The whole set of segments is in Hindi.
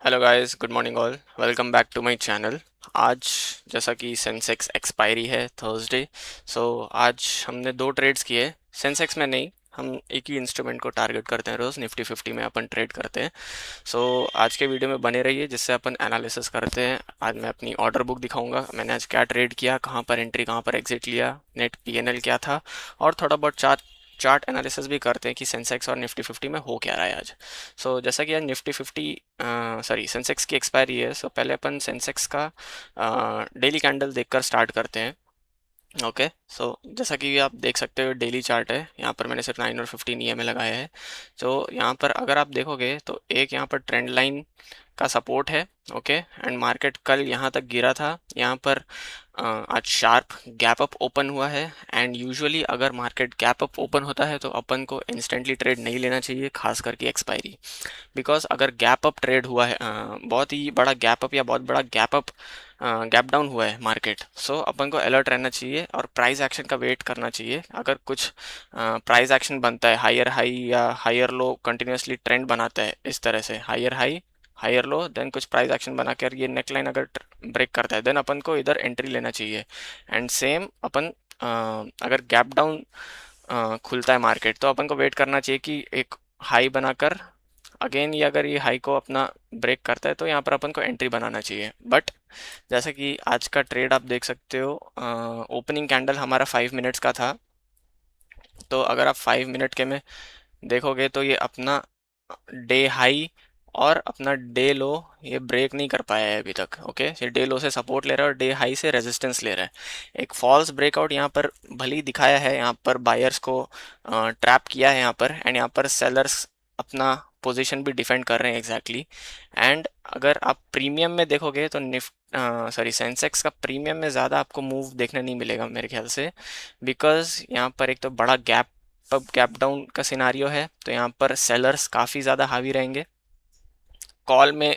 Hello guys, good morning all. Welcome back to my channel. आज जैसा कि सेंसेक्स एक्सपायरी है थर्सडे, सो आज हमने दो ट्रेड्स किए। सेंसेक्स में नहीं, हम एक ही इंस्ट्रूमेंट को टारगेट करते हैं। रोज़ निफ्टी 50 में अपन ट्रेड करते हैं। सो आज के वीडियो में बने रहिए जिससे अपन एनालिसिस करते हैं। आज मैं अपनी ऑर्डर बुक दिखाऊंगा, मैंने आज क्या ट्रेड किया, कहाँ पर एंट्री, कहाँ पर एग्जिट लिया, नेट पीएनएल क्या था, और थोड़ा बहुत चार्ट चार्ट एनालिसिस भी करते हैं कि सेंसेक्स और निफ्टी 50 में हो क्या रहा है आज। जैसा कि आज निफ्टी 50 सॉरी सेंसेक्स की एक्सपायरी है, पहले अपन सेंसेक्स का डेली कैंडल देखकर स्टार्ट करते हैं। ओके, जैसा कि आप देख सकते हो डेली चार्ट है, यहाँ पर मैंने सिर्फ 9 और 15 ईएमए लगाया है। यहाँ पर अगर आप देखोगे तो एक यहाँ पर ट्रेंड लाइन का सपोर्ट है। ओके, एंड मार्केट कल यहाँ तक गिरा था, यहाँ पर आज शार्प गैप अप ओपन हुआ है। एंड यूजुअली अगर मार्केट गैप अप ओपन होता है तो अपन को इंस्टेंटली ट्रेड नहीं लेना चाहिए, खास करके एक्सपायरी। बिकॉज अगर गैप अप ट्रेड हुआ है, बहुत ही बड़ा गैप अप या बहुत बड़ा गैप डाउन हुआ है मार्केट, अपन को अलर्ट रहना चाहिए और प्राइस एक्शन का वेट करना चाहिए। अगर कुछ प्राइस एक्शन बनता है, हायर हाई या हायर लो कंटिन्यूसली ट्रेंड बनाता है, इस तरह से higher high higher low, then कुछ प्राइस एक्शन बना कर ये नेकलाइन अगर ब्रेक करता है, देन अपन को इधर एंट्री लेना चाहिए। एंड सेम अपन अगर गैप डाउन खुलता है मार्केट, तो अपन को वेट करना चाहिए कि एक हाई बनाकर अगेन ये अगर ये हाई को अपना ब्रेक करता है तो यहाँ पर अपन को एंट्री बनाना चाहिए। बट जैसा कि आज का ट्रेड आप देख सकते हो, ओपनिंग कैंडल हमारा 5 मिनट्स का था। तो अगर आप 5 मिनट के में देखोगे तो ये अपना डे हाई और अपना डे लो ये ब्रेक नहीं कर पाया है अभी तक। ओके, ये डे लो से सपोर्ट ले रहा है और डे हाई से रेजिस्टेंस ले रहा है। एक फॉल्स ब्रेकआउट यहाँ पर भले ही दिखाया है, यहाँ पर बायर्स को ट्रैप किया है यहाँ पर, एंड यहाँ पर सेलर्स अपना पोजीशन भी डिफेंड कर रहे हैं एग्जैक्टली एंड अगर आप प्रीमियम में देखोगे तो सेंसेक्स का प्रीमियम में ज़्यादा आपको मूव देखने नहीं मिलेगा मेरे ख्याल से। बिकॉज यहाँ पर एक तो बड़ा गैप डाउन का सिनारियो है, तो यहाँ पर सेलर्स काफ़ी ज़्यादा हावी रहेंगे। कॉल में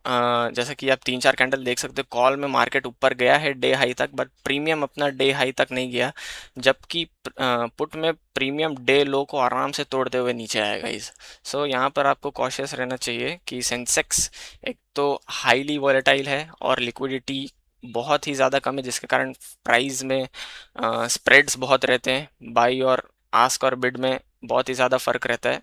जैसा कि आप 3-4 कैंडल देख सकते हो, कॉल में मार्केट ऊपर गया है डे हाई तक, बट प्रीमियम अपना डे हाई तक नहीं गया। जबकि पुट में प्रीमियम डे लो को आराम से तोड़ते हुए नीचे आएगा इस। यहाँ पर आपको कॉशियस रहना चाहिए कि सेंसेक्स एक तो हाईली वॉलेटाइल है और लिक्विडिटी बहुत ही ज़्यादा कम है, जिसके कारण प्राइस में स्प्रेड्स बहुत रहते हैं। बाई और आस्क और बिड में बहुत ही ज़्यादा फ़र्क रहता है।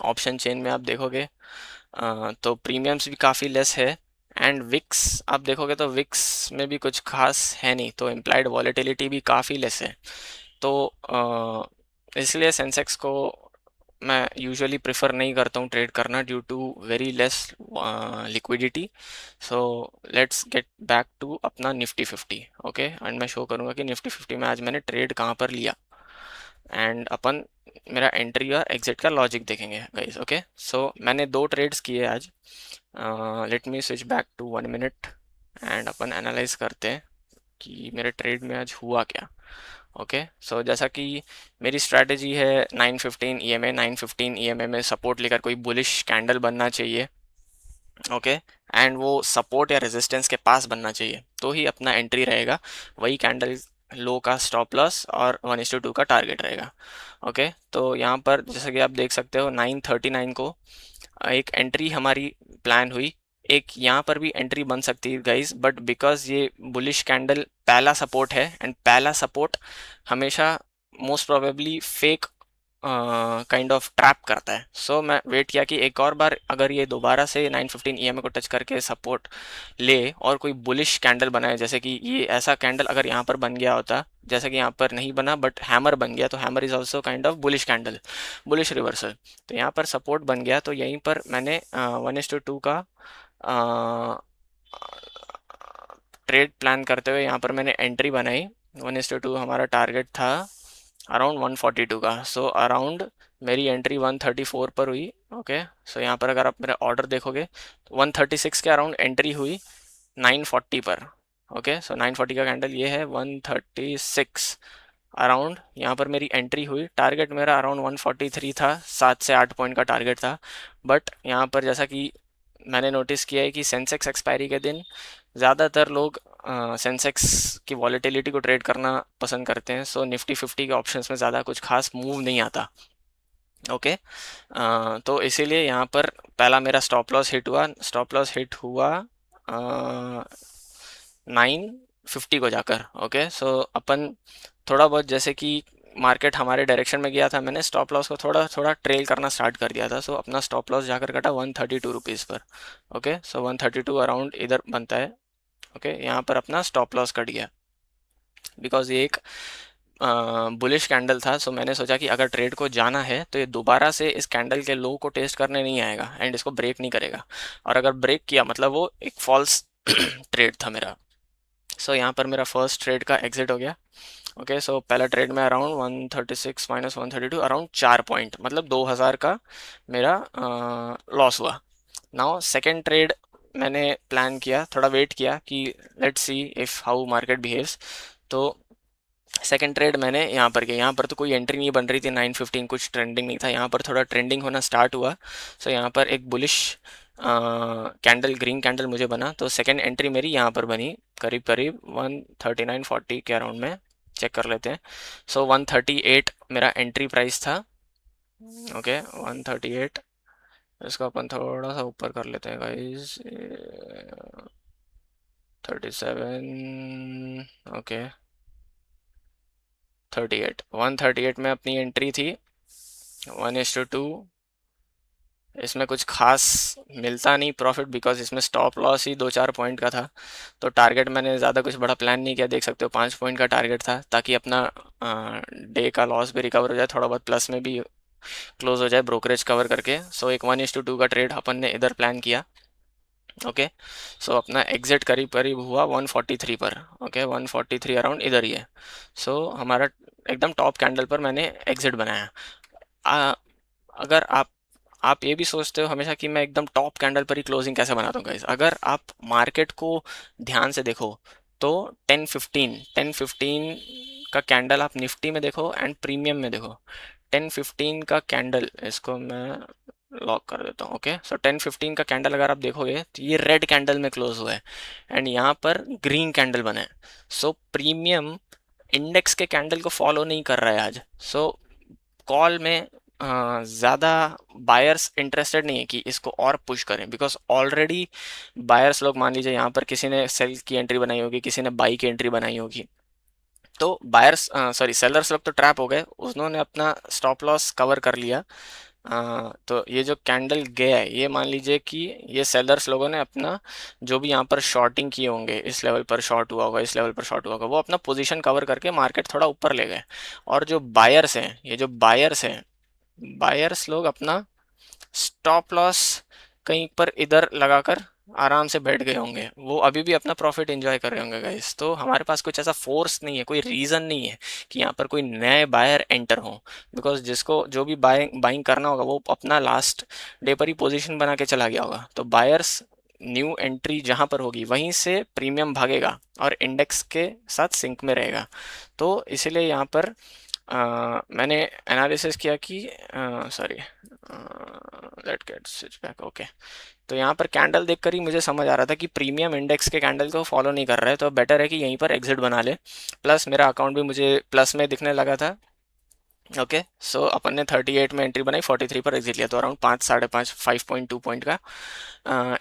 ऑप्शन चेन में आप देखोगे तो प्रीमियम्स भी काफ़ी लेस है। एंड विक्स आप देखोगे तो विक्स में भी कुछ खास है नहीं, तो इम्प्लाइड वॉलेटिलिटी भी काफ़ी लेस है। तो इसलिए सेंसेक्स को मैं यूजुअली प्रेफर नहीं करता हूँ ट्रेड करना, due to very less liquidity. So let's get back to अपना निफ्टी 50। ओके, एंड मैं शो करूँगा कि निफ्टी 50 में आज मैंने ट्रेड कहाँ पर लिया, एंड अपन मेरा एंट्री और एग्जिट का लॉजिक देखेंगे गाइस। ओके, मैंने दो ट्रेड्स किए आज। Let me switch back to 1 minute and अपन एनालाइज करते हैं कि मेरे ट्रेड में आज हुआ क्या। ओके, जैसा कि मेरी स्ट्रैटेजी है 915 ईएमए, 915 ईएमए में सपोर्ट लेकर कोई बुलिश कैंडल बनना चाहिए। ओके, एंड वो सपोर्ट या रेजिस्टेंस के पास बनना चाहिए तो ही अपना एंट्री रहेगा। वही कैंडल लो का स्टॉप लॉस और 1:2 का टारगेट रहेगा। ओके, तो यहाँ पर जैसा कि आप देख सकते हो 939 को एक एंट्री हमारी प्लान हुई। एक यहाँ पर भी एंट्री बन सकती है गाइस, बट बिकॉज ये बुलिश कैंडल पहला सपोर्ट है एंड पहला सपोर्ट हमेशा most probably fake kind of trap करता है। मैं वेट किया कि एक और बार अगर ये दोबारा से 915 ईएमए को टच करके सपोर्ट ले और कोई बुलिश कैंडल बनाए, जैसे कि ये ऐसा कैंडल अगर यहाँ पर बन गया होता, जैसा कि यहाँ पर नहीं बना बट हैमर बन गया, तो hammer is also kind of bullish candle, bullish reversal. तो यहाँ पर सपोर्ट बन गया, तो यहीं पर मैंने 1:2 का ट्रेड प्लान करते हुए यहाँ पर मैंने एंट्री बनाई। 1:2 हमारा टारगेट था अराउंड 142 का, अराउंड मेरी एंट्री 134 पर हुई। ओके, यहाँ पर अगर आप मेरा ऑर्डर देखोगे तो 136 के अराउंड एंट्री हुई 940 पर। ओके, 940 का कैंडल ये है, 136 अराउंड यहाँ पर मेरी एंट्री हुई। टारगेट मेरा अराउंड 143 था, 7 से 8 पॉइंट का टारगेट था। बट यहाँ पर जैसा कि मैंने नोटिस किया है कि सेंसेक्स एक्सपायरी के दिन ज़्यादातर लोग सेंसेक्स की वॉलेटिलिटी को ट्रेड करना पसंद करते हैं। निफ्टी 50 के ऑप्शंस में ज़्यादा कुछ खास मूव नहीं आता। ओके, तो इसीलिए यहाँ पर पहला मेरा स्टॉप लॉस हिट हुआ 950 को जाकर। ओके, सो अपन थोड़ा बहुत जैसे कि मार्केट हमारे डायरेक्शन में गया था, मैंने स्टॉप लॉस को थोड़ा थोड़ा ट्रेल करना स्टार्ट कर दिया था। सो अपना स्टॉप लॉस जाकर कटा 132 रुपीज़ पर। ओके, सो 132 अराउंड इधर बनता है। ओके, यहाँ पर अपना स्टॉप लॉस कट गया बिकॉज ये एक बुलिश कैंडल था। सो मैंने सोचा कि अगर ट्रेड को जाना है तो ये दोबारा से इस कैंडल के लो को टेस्ट करने नहीं आएगा एंड इसको ब्रेक नहीं करेगा, और अगर ब्रेक किया मतलब वो एक फॉल्स ट्रेड था मेरा। सो यहाँ पर मेरा फर्स्ट ट्रेड का एग्जिट हो गया। ओके, सो पहला ट्रेड में अराउंड 136 माइनस 132 अराउंड 4 पॉइंट, मतलब 2000 का मेरा लॉस हुआ। नाउ सेकेंड ट्रेड मैंने प्लान किया, थोड़ा वेट किया कि let's see if how market behaves. तो सेकंड ट्रेड मैंने यहाँ पर किया। यहाँ पर तो कोई एंट्री नहीं बन रही थी, 915 कुछ ट्रेंडिंग नहीं था। यहाँ पर थोड़ा ट्रेंडिंग होना स्टार्ट हुआ। सो यहाँ पर एक बुलिश कैंडल, ग्रीन कैंडल मुझे बना, तो सेकंड एंट्री मेरी यहाँ पर बनी करीब करीब 139.40 के अराउंड में। चेक कर लेते हैं। सो 138 मेरा एंट्री प्राइस था। ओके, 138, इसको अपन थोड़ा सा ऊपर कर लेते हैं गाइस, 37। ओके, 38, 138 में अपनी एंट्री थी। 1:2, इसमें कुछ खास मिलता नहीं प्रॉफिट बिकॉज इसमें स्टॉप लॉस ही 2-4 पॉइंट का था। तो टारगेट मैंने ज़्यादा कुछ बड़ा प्लान नहीं किया, देख सकते हो 5 पॉइंट का टारगेट था, ताकि अपना डे का लॉस भी रिकवर हो जाए, थोड़ा बहुत प्लस में भी क्लोज हो जाए ब्रोकरेज कवर करके। सो एक 1:2 का ट्रेड अपन ने इधर प्लान किया। ओके, सो अपना एग्जिट करीब करीब हुआ 143 पर। ओके, 143 अराउंड इधर ही है। सो हमारा एकदम टॉप कैंडल पर मैंने एग्जिट बनाया। आ, अगर आप ये भी सोचते हो हमेशा कि मैं एकदम टॉप कैंडल पर ही क्लोजिंग कैसे बनाता हूँ गाइस, अगर आप मार्केट को ध्यान से देखो तो 10-15 का कैंडल आप निफ्टी में देखो एंड प्रीमियम में देखो। 10-15 का कैंडल, इसको मैं लॉक कर देता हूँ। ओके, सो 10-15 का कैंडल अगर आप देखोगे तो ये रेड कैंडल में क्लोज हुआ है एंड यहाँ पर ग्रीन कैंडल बना है। सो प्रीमियम इंडेक्स के कैंडल को फॉलो नहीं कर रहा है आज। सो कॉल में ज़्यादा बायर्स इंटरेस्टेड नहीं है कि इसको और पुश करें, बिकॉज ऑलरेडी बायर्स लोग, मान लीजिए यहाँ पर किसी ने सेल की एंट्री बनाई होगी, किसी ने बाई की एंट्री बनाई होगी, तो बायर्स सॉरी सेलर्स लोग तो ट्रैप हो गए, उन्होंने अपना स्टॉप लॉस कवर कर लिया। तो ये जो कैंडल गया है, ये मान लीजिए कि ये सेलर्स लोगों ने अपना जो भी यहाँ पर शॉर्टिंग किए होंगे, इस लेवल पर शॉर्ट हुआ होगा, इस लेवल पर शॉर्ट हुआ होगा, वो अपना पोजीशन कवर करके मार्केट थोड़ा ऊपर ले गए। और जो बायर्स हैं, ये जो बायर्स हैं, बायर्स लोग अपना स्टॉप लॉस कहीं पर इधर लगाकर आराम से बैठ गए होंगे, वो अभी भी अपना प्रॉफिट एंजॉय कर रहे होंगे गाइस। तो हमारे पास कुछ ऐसा फोर्स नहीं है, कोई रीज़न नहीं है कि यहाँ पर कोई नए बायर एंटर हो, बिकॉज जिसको जो भी बाइंग करना होगा वो अपना लास्ट डे पर ही पोजीशन बना के चला गया होगा। तो बायर्स न्यू एंट्री जहाँ पर होगी वहीं से प्रीमियम भागेगा और इंडेक्स के साथ सिंक में रहेगा। तो इसीलिए यहाँ पर मैंने एनालिसिस किया कि sorry, let get switch back. Okay, तो यहाँ पर कैंडल देखकर ही मुझे समझ आ रहा था कि प्रीमियम इंडेक्स के कैंडल को फॉलो नहीं कर रहा है, तो बेटर है कि यहीं पर एग्जिट बना ले। प्लस मेरा अकाउंट भी मुझे प्लस में दिखने लगा था। ओके, सो अपन ने 38 में एंट्री बनाई, 43 पर एग्जिट लिया, तो अराउंड 5-5.5 पॉइंट का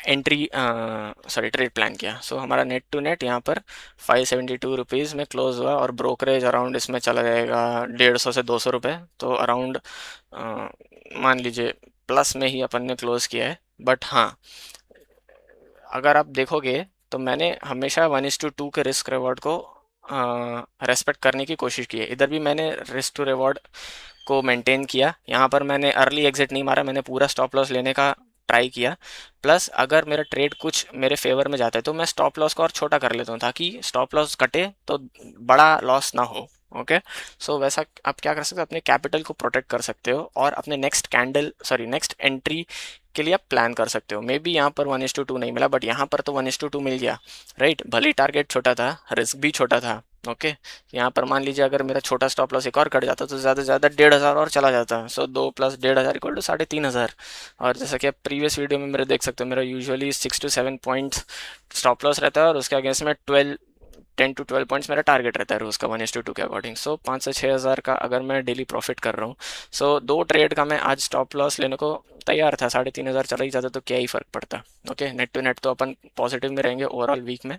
एंट्री सॉरी ट्रेड प्लान किया। सो हमारा नेट टू नेट यहाँ पर 572 रुपीज़ में क्लोज हुआ, और ब्रोकरेज अराउंड इसमें चला जाएगा 150 से 200 रुपये, तो अराउंड मान लीजिए प्लस में ही अपन ने क्लोज किया है। बट हाँ, अगर आप देखोगे तो मैंने हमेशा 1:2 के रिस्क रिवॉर्ड को रेस्पेक्ट करने की कोशिश की है। इधर भी मैंने रिस्क टू रिवॉर्ड को मेंटेन किया। यहाँ पर मैंने अर्ली एग्जिट नहीं मारा, मैंने पूरा स्टॉप लॉस लेने का ट्राई किया। प्लस अगर मेरा ट्रेड कुछ मेरे फेवर में जाता है तो मैं स्टॉप लॉस को और छोटा कर लेता हूँ, ताकि स्टॉप लॉस कटे तो बड़ा लॉस ना हो। ओके, सो वैसा आप क्या कर सकते हो, अपने कैपिटल को प्रोटेक्ट कर सकते हो और अपने नेक्स्ट एंट्री के लिए आप प्लान कर सकते हो। मे बी यहाँ पर 1:2 नहीं मिला, बट यहाँ पर तो 1:2 मिल गया, राइट। भले टारगेट छोटा था, रिस्क भी छोटा था। ओके, यहाँ पर मान लीजिए अगर मेरा छोटा स्टॉप लॉस एक और कट जाता तो ज़्यादा से ज़्यादा 1,500 और चला जाता। सो 2 + 1,500 = 3,500। और जैसा कि आप प्रीवियस वीडियो में मेरे देख सकते हो, मेरा usually 6 to 7 points stop loss रहता है और उसके अगेंस्ट में 12 10 to 12 पॉइंट्स मेरा टारगेट रहता है रोज़ का 1:2 के अकॉर्डिंग। सो 5 से 6 हज़ार का अगर मैं डेली प्रॉफिट कर रहा हूँ, सो 2 ट्रेड का मैं आज स्टॉप लॉस लेने को तैयार था। 3,500 चला ही जाता तो क्या ही फ़र्क पड़ता। ओके, नेट टू नेट तो अपन पॉजिटिव में रहेंगे ओवरऑल वीक में।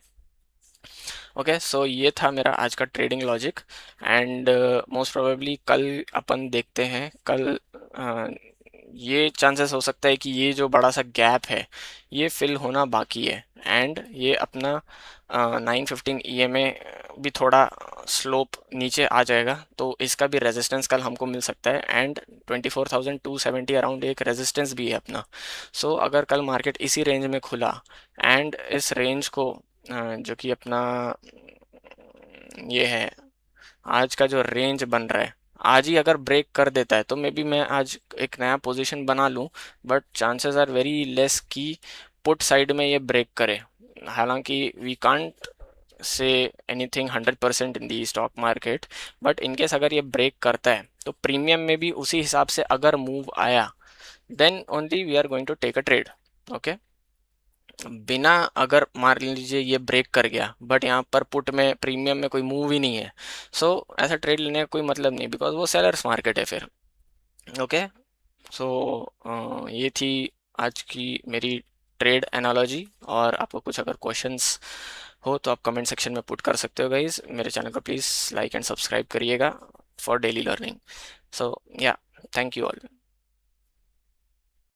ओके, सो ये था मेरा आज का trading logic. And most probably कल अपन देखते हैं। कल ये चांसेस हो सकता है कि ये जो बड़ा सा गैप है ये फिल होना बाकी है, एंड ये अपना 915 EMA भी थोड़ा स्लोप नीचे आ जाएगा, तो इसका भी रेजिस्टेंस कल हमको मिल सकता है। एंड 24,270 अराउंड एक रेजिस्टेंस भी है अपना। सो अगर कल मार्केट इसी रेंज में खुला एंड इस रेंज को जो कि अपना ये है आज का जो रेंज बन रहा है, आज ही अगर ब्रेक कर देता है तो मे बी मैं आज एक नया पोजीशन बना लूँ, but chances are very less कि पुट साइड में ये ब्रेक करे। हालांकि we can't say anything 100% in the stock market, but in case अगर ये ब्रेक करता है तो प्रीमियम में भी उसी हिसाब से अगर मूव आया, then only we are going to take a trade. Okay, बिना अगर मान लीजिए ये ब्रेक कर गया बट यहाँ पर पुट में प्रीमियम में कोई मूव ही नहीं है, सो ऐसा ट्रेड लेने का कोई मतलब नहीं, बिकॉज वो सेलर्स मार्केट है फिर। ओके, सो ये थी आज की मेरी ट्रेड एनालॉजी। और आपको कुछ अगर क्वेश्चंस हो तो आप कमेंट सेक्शन में पुट कर सकते हो गाइज। मेरे चैनल को प्लीज़ लाइक एंड सब्सक्राइब करिएगा फॉर डेली लर्निंग। सो या, थैंक यू ऑल।